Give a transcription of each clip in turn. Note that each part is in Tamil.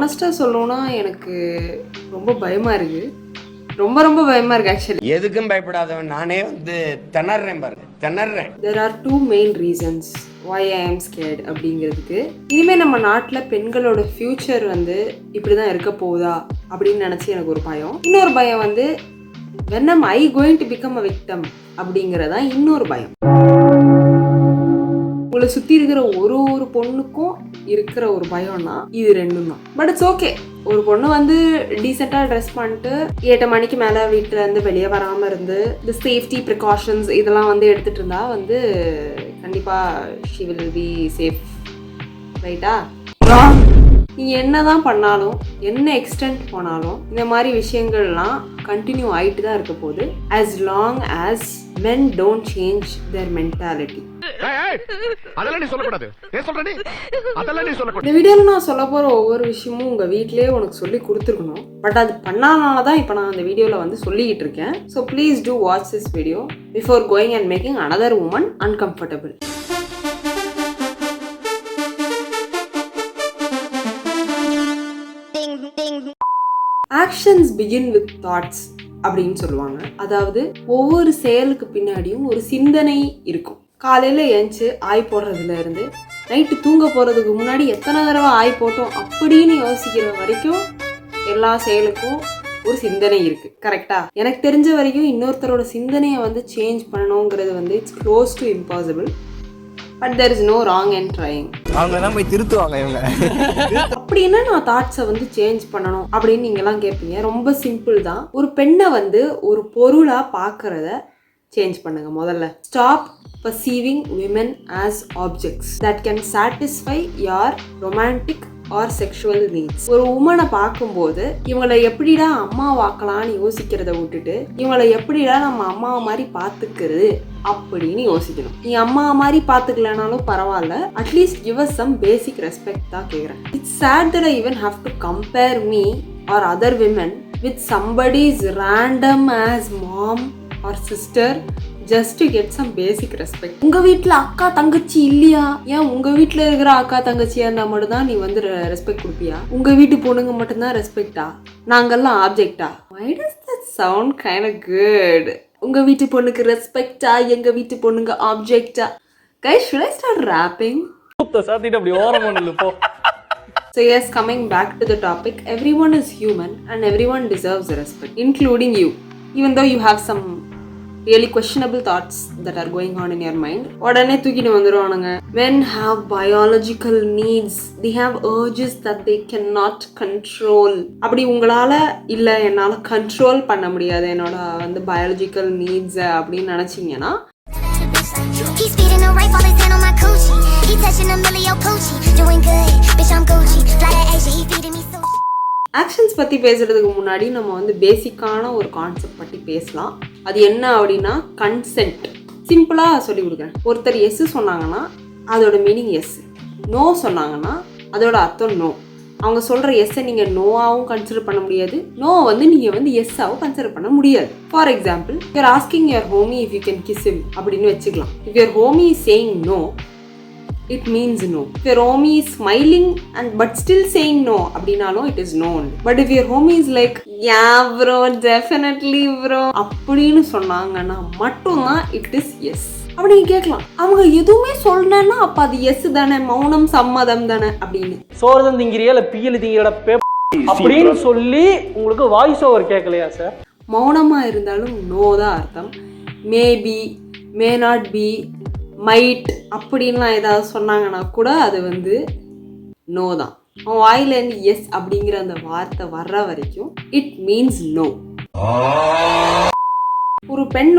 ஹானஸ்ட்டாக சொல்லணும்னா எனக்கு ரொம்ப பயமாக இருக்குது. ரொம்ப பயமாக இருக்குது ஆக்சுவலி. எதுக்கும் பயப்படாதவன் நானே திணறேன் பாருங்க, திணறேன். There are two main reasons why I am scared அப்படிங்கிறதுக்கு. இனிமேல் நம்ம நாட்டில் பெண்களோட ஃப்யூச்சர் இப்படி தான் இருக்க போகுதா அப்படின்னு நினச்சி எனக்கு ஒரு பயம். இன்னொரு பயம் when am I going to become a victim அப்படிங்கிறதான் இன்னொரு பயம். உங்களை சுற்றி இருக்கிற ஒரு பொண்ணுக்கும் இருக்கிற ஒரு பயம்னா இது ரெண்டும் தான். But it's okay. ஒரு பொண்ணு டீசெண்டாக ட்ரெஸ் பண்ணிட்டு 8 மணிக்கு மேலே வீட்டிலேருந்து வெளியே வராமல் இருந்து இந்த சேஃப்டி ப்ரிகாஷன்ஸ் இதெல்லாம் எடுத்துகிட்டு இருந்தா கண்டிப்பாக ஷி வில் பி சேஃப். ரைட்டா? நீங்கள் என்ன தான் பண்ணாலும் என்ன எக்ஸ்டெண்ட் போனாலும் இந்த மாதிரி விஷயங்கள்லாம் கண்டினியூ ஆகிட்டு தான் இருக்க போகுது as long as men don't change their mentality. இந்த வீடியோவில் நான் சொல்ல போகிற ஒவ்வொரு விஷயமும் உங்கள் வீட்டிலே உனக்கு சொல்லி கொடுத்துருக்கணும். பட் அது பண்ணாதனால தான் இப்போ நான் அந்த வீடியோவில் சொல்லிக்கிட்டு இருக்கேன். So please do watch this video before going and making another woman uncomfortable. Actions begin with thoughts அப்படின்னு சொல்லுவாங்க. அதாவது ஒவ்வொரு செயலுக்கு பின்னாடியும் ஒரு சிந்தனை இருக்கும். காலையில் எழுந்துச்சு ஆய் போடுறதுல இருந்து நைட்டு தூங்க போகிறதுக்கு முன்னாடி எத்தனை தடவை ஆய் போட்டோம் அப்படின்னு யோசிக்கிற வரைக்கும் எல்லா செயலுக்கும் ஒரு சிந்தனை இருக்குது. கரெக்டாக? எனக்கு தெரிஞ்ச வரைக்கும் இன்னொருத்தரோட சிந்தனையை சேஞ்ச் பண்ணணுங்கிறது it's close to impossible. But there is no wrong in trying. அவங்க தான் போய் திருத்துவாங்க இவங்க. அப்படின்னா நான் தாட்ஸை சேஞ்ச் பண்ணணும் அப்படின்னு நீங்களாம் கேட்பீங்க. ரொம்ப சிம்பிள் தான். ஒரு பெண்ணை ஒரு பொருளாக பார்க்கறத சேஞ்ச் பண்ணுங்க. முதல்ல stop perceiving women as objects that can satisfy your romantic or sexual needs. ஒரு உமனை பார்க்கும்போது இவங்களை எப்படிடா அம்மா வாக்கலான்னு யோசிக்கிறத விட்டுட்டு இவங்களை எப்படிடா நம்ம அம்மாவை மாதிரி பார்த்துக்கிறது அப்படின்னு யோசிக்கணும். நீ அம்மா மாதிரி பார்த்துக்கலனாலும் பரவாயில்ல, at least give us some basic respect தான் கேட்குறேன். It's sad that I even have to compare me or other women with somebody's random as mom or sister just to get some basic respect. உங்க வீட்டில் அக்கா தங்கச்சி இல்லையா? ஏன் உங்க வீட்டில் இருக்கிற அக்கா தங்கச்சியா இருந்தால் மட்டும்தான் நீ ரெஸ்பெக்ட் கொடுப்பியா? உங்க வீட்டு பொண்ணுங்க மட்டும்தான் ரெஸ்பெக்டா? நாங்கெல்லாம் ஆப்ஜெக்டா? Why does that sound kind of good? உங்க வீட்டு பொண்ணுக்கு ரெஸ்பெக்டா, எங்க வீட்டு பொண்ணுங்க ஆப்ஜெக்டா? Guys, should I start rapping? So yes, coming back to the topic, everyone is human and everyone deserves respect, including you. Even though you have some really questionable thoughts that are going on in your mind, உடனே தூக்கிட்டு வந்துருவானுங்க. Men have biological needs, they have urges that they cannot control. அப்படி உங்களால இல்ல என்னால கண்ட்ரோல் பண்ண முடியாது என்னோட biological needs அப்படின்னு நினைச்சீங்கன்னா He's feeding the right while his hand on my coochie. He touching a million coochie. Doing good, bitch I'm Gucci. Fly to Asia, he feeding me sushi. Actions பற்றி பேசுகிறதுக்கு முன்னாடி நம்ம பேசிக்கான ஒரு கான்செப்ட் பற்றி பேசலாம். அது என்ன அப்படின்னா கன்சென்ட். சிம்பிளாக சொல்லி கொடுக்குறேன். ஒருத்தர் எஸ் சொன்னாங்கன்னா அதோட மீனிங் எஸ், நோ சொன்னாங்கன்னா அதோட அர்த்தம் நோ. அவங்க சொல்கிற எஸ்ஸை நீங்கள் நோவாகவும் கன்சிடர் பண்ண முடியாது, நோ நீங்கள் எஸ்ஸாகவும் கன்சிடர் பண்ண முடியாது. For example, you are asking your homie if you can kiss him அப்படின்னு வச்சுக்கலாம். If your homie is saying no, it means no. If your homie is smiling but still saying no அப்படினாலும் it is no. But if your homie is like yeah bro, definitely bro அப்படின்னு சொன்னாங்கன்னா மட்டும்தான் it is yes. அப்படி கேட்கலாம். அவங்க எதுவுமே சொல்லணும்னா அப்ப அது எஸ் தானே, மௌனம் சம்மதம் தானே அப்படின்னு. சோறுதான் திங்கிறியா இல்ல பியல் திங்கிறட அப்படின்னு சொல்லி உங்களுக்கு வாய்ஸ் ஓவர் கேட்கலையா சார்? மௌனமா இருந்தாலும் நோ தான் அர்த்தம். Maybe, may not be, might அப்படின்லாம் ஏதாவது சொன்னாங்கன்னா கூட அது நோ தான். அவன் வாயிலேருந்து எஸ் அப்படிங்கிற அந்த வார்த்தை வர்ற வரைக்கும் இட் மீன்ஸ் நோ. ஒரு பெண்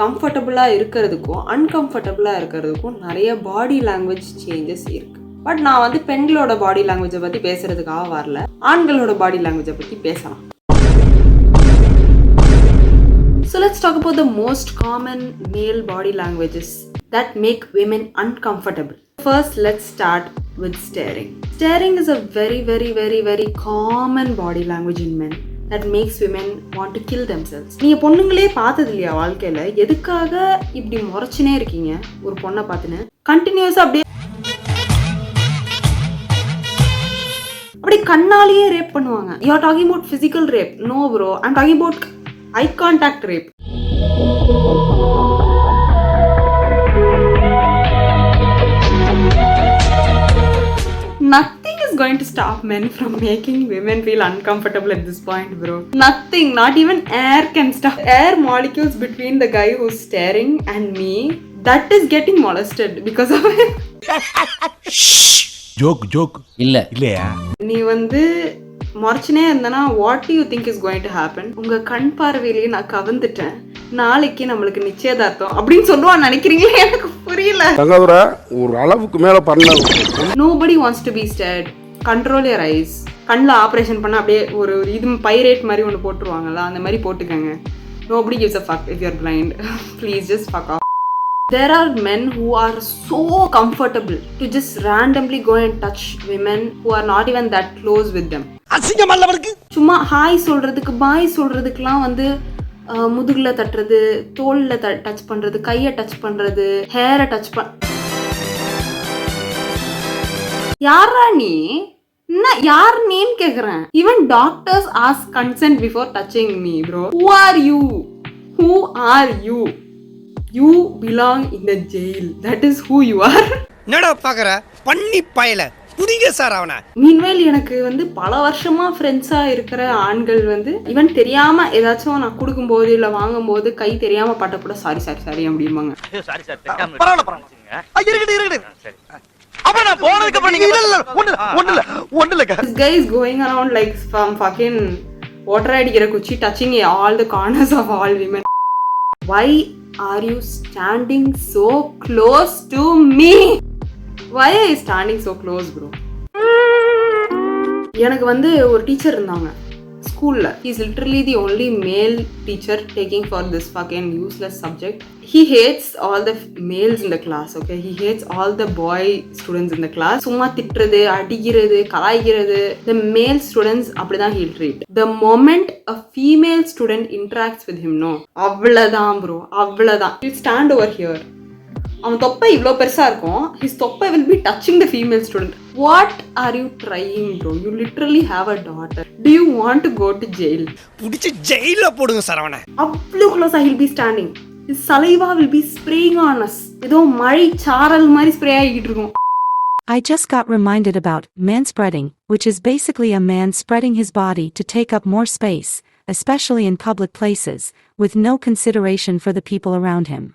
கம்ஃபர்டபுளாக இருக்கிறதுக்கும் அன்கம்ஃபர்டபுளாக இருக்கிறதுக்கும் நிறைய பாடி லாங்குவேஜ் சேஞ்சஸ் இருக்கு. பட் நான் பெண்களோட பாடி லாங்குவேஜை பற்றி பேசுறதுக்காக வரல, ஆண்களோட பாடி லாங்குவேஜை பற்றி பேசலாம். So let's talk about the most common male body languages that make women uncomfortable. First, let's start with staring. Staring is a very common body language in men that makes women want to kill themselves. நீங்க பொண்ணுங்களே பார்த்தது இல்லையா வாழ்க்கையில? எதுக்காக இப்படி முறைச்சுனே இருக்கீங்க ஒரு பொண்ணை பார்த்துன்னு? கண்டினியூஸா அப்படியே அப்படி கண்ணாலேயே ரேப் பண்ணுவாங்க. You are talking about physical rape? No bro, I am talking about eye contact rape. Nothing is going to stop men from making women feel uncomfortable at this point, bro. Nothing, not even air can stop. Air molecules between the guy who's staring and me, that is getting molested because of him. Joke இல்லையா? நீ வந்து மறைச்சினே இருந்தனா what do you think is going to happen? உங்க கண் பார்வையிலேயே நான் கவர்ந்துட்டேன், நாளைக்கு நம்மளுக்கு நிச்சயதார்த்தம் அப்படின்னு சொல்லுவான்னு நினைக்கிறீங்களே? எனக்கு புரியல. தங்கதுரை ஒரு அளவுக்கு மேல பண்ண. Nobody wants to be stared. Control your eyes. கண்ணில் ஆப்ரேஷன் பண்ண அப்படியே ஒரு இது பைரேட் மாதிரி ஒன்று போட்டுருவாங்கல்ல, அந்த மாதிரி போட்டுக்கங்க. Nobody gives a fuck if you're blind. Please just fuck off. There are men who are so comfortable to just randomly go and touch women who are not even that close with them. சும்மா ஹாய் சொல்றதுக்கு பாய் சொல்றதுக்குலாம் வந்து முதுகுல தட்டுறது, தோல்ல டச் பண்றது, கையை டச் பண்றது, ஹேரை டச் யாரா நீ? என்ன யார் நேம் கேக்குறேன்? Even doctors ask consent before touching me, bro. Who are you? Who are you? You belong in the jail. That is who you are. என்னடா பாக்குற பண்ணி பயல புடிங்க சார் அவனை. மீன்வேல் எனக்கு வந்து பல வருஷமா ஃப்ரெண்ட்ஸா இருக்கிற ஆண்கள் வந்து ஈவன் தெரியாம ஏதாச்சும் நான் கொடுக்கும்போது இல்ல வாங்கும்போது கை தெரியாம பட்ட கூட சாரி அப்படிம்பாங்க. This guy is going around like some fucking water அடிக்கிற குச்சி touching all the corners of all women. Why are you standing so close to me? Why are you standing so close, bro? எனக்கு வந்து ஒரு டீச்சர் இருந்தாங்க ஸ்கூல்ல. He is literally the only male teacher taking for this fucking useless subject. He hates all the males in the class, okay? He hates all the boy students in the class. சும்மா திட்டுறது, அடிக்கிறது, கலாய்க்கிறது. The male students அப்படிதான் he'll treat. The moment a female student interacts with him, no, அவ்வளவுதான் bro, அவ்வளவுதான். He'll stand over here. அவன் தொப்பை இவ்வளோ பெருசா இருக்கும். His தொப்பை will be touching the female student. What are you trying, bro? You literally have a daughter. Do you want to go to jail? புடிச்சு ஜெயில போடுங்க சார் அவனை. அவ்வளோ க்ளோஸா he'll be standing. His saliva will be spraying on us. ஏதோ மழை சாரல் மாதிரி ஸ்ப்ரே ஆகிட்டு இருக்கும். I just got reminded about manspreading, which is basically a man spreading his body to take up more space, especially in public places, with no consideration for the people around him.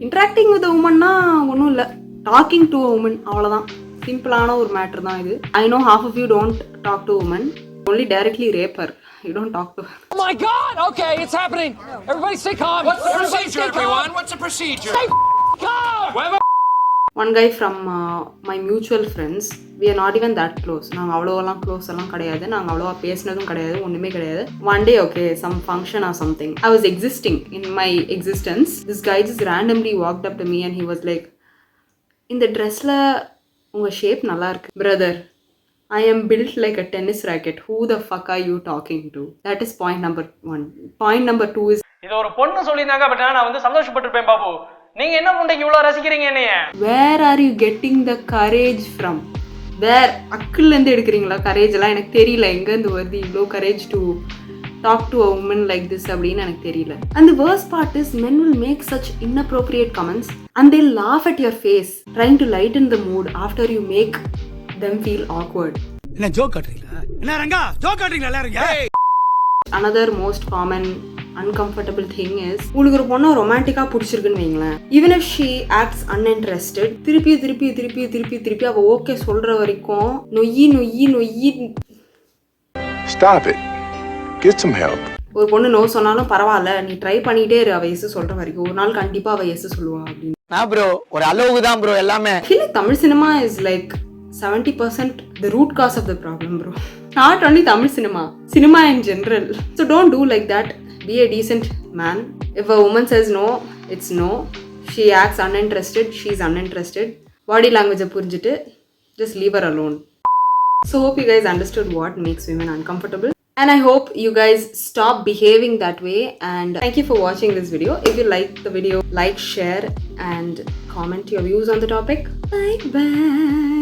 Interacting with a woman na ஒன்றும் இல்லை, டாக்கிங் டு a woman அவ்வளோதான். சிம்பிளான ஒரு மேட்டர் தான் இது. I know half of you don't talk to women, only directly rape her. You don't talk to her. Oh my God! Okay, it's happening. Everybody stay calm. What's the procedure, everyone? What's the procedure? Stay calm. One guy from my mutual friends, we are not even that close. நாங்கள் அவ்வளோலாம் க்ளோஸ் எல்லாம் கிடையாது, நாங்கள் அவ்வளோவா பேசினதும் கிடையாது, ஒன்றுமே கிடையாது. One day, okay, some function or something, I was existing in my existence. This guy just randomly walked up to me and he was like, இந்த ட்ரெஸ்ஸில் உங்கள் ஷேப் நல்லா இருக்கு. Brother, I am built like a tennis racket. Who the fuck are you talking to? That is point number 1. Point number 2 is, இது ஒரு பொண்ணு சொல்லியிருந்தாங்க, பட் நான் வந்து சந்தோஷப்பட்டிருப்பேன் பாபு. நீங்க என்ன முண்டைக்கு இவ்வளவு ரசிக்கிறீங்க என்னைய? Where are you getting the courage from? Where அக்கில் இருந்து எடுக்கிறீங்களா கரேஜ் எல்லாம்? எனக்கு தெரியல எங்க இருந்து வருது இவ்வளோ courage to talk to a woman like this அப்படின்னு எனக்கு தெரியல. And the worst part is men will make such inappropriate comments and they'll laugh at your face trying to lighten the mood after you make them feel awkward. என்ன ஜோக் காட்றீங்களா? என்ன ரங்கா ஜோக் காட்றீங்களா எல்லாரும்? Another most common uncomfortable thing is, உங்களுக்கு ஒரு பொண்ணு ரொமான்டிக்கா பிடிச்சிருக்குன்னு வைங்களேன், even if she acts uninterested, திருப்பி அவ ஓகே சொல்ற வரைக்கும் நொய்யி Stop it. Get some help. ஒரு பொண்ணு நோ சொன்னாலும் பரவாயில்ல, நீ ட்ரை பண்ணிட்டே இரு, அவ எஸ் சொல்ற வரைக்கும் ஒரு நாள் கண்டிப்பா அவ எஸ் சொல்லுவா அப்படின்னு. நான் ப்ரோ ஒரு அளவுக்கு தான் ப்ரோ எல்லாமே. Tamil cinema is like 70% the root cause of the problem, bro. Not only Tamil cinema in general. So don't do like that. Be a decent man. If a woman says no, it's no. She acts uninterested, she's uninterested. Body language புரிஞ்சிட்டு just leave her alone. So hope you guys understood what makes women uncomfortable. And I hope you guys stop behaving that way. And thank you for watching this video. If you like the video, like, share, and comment your views on the topic. Bye.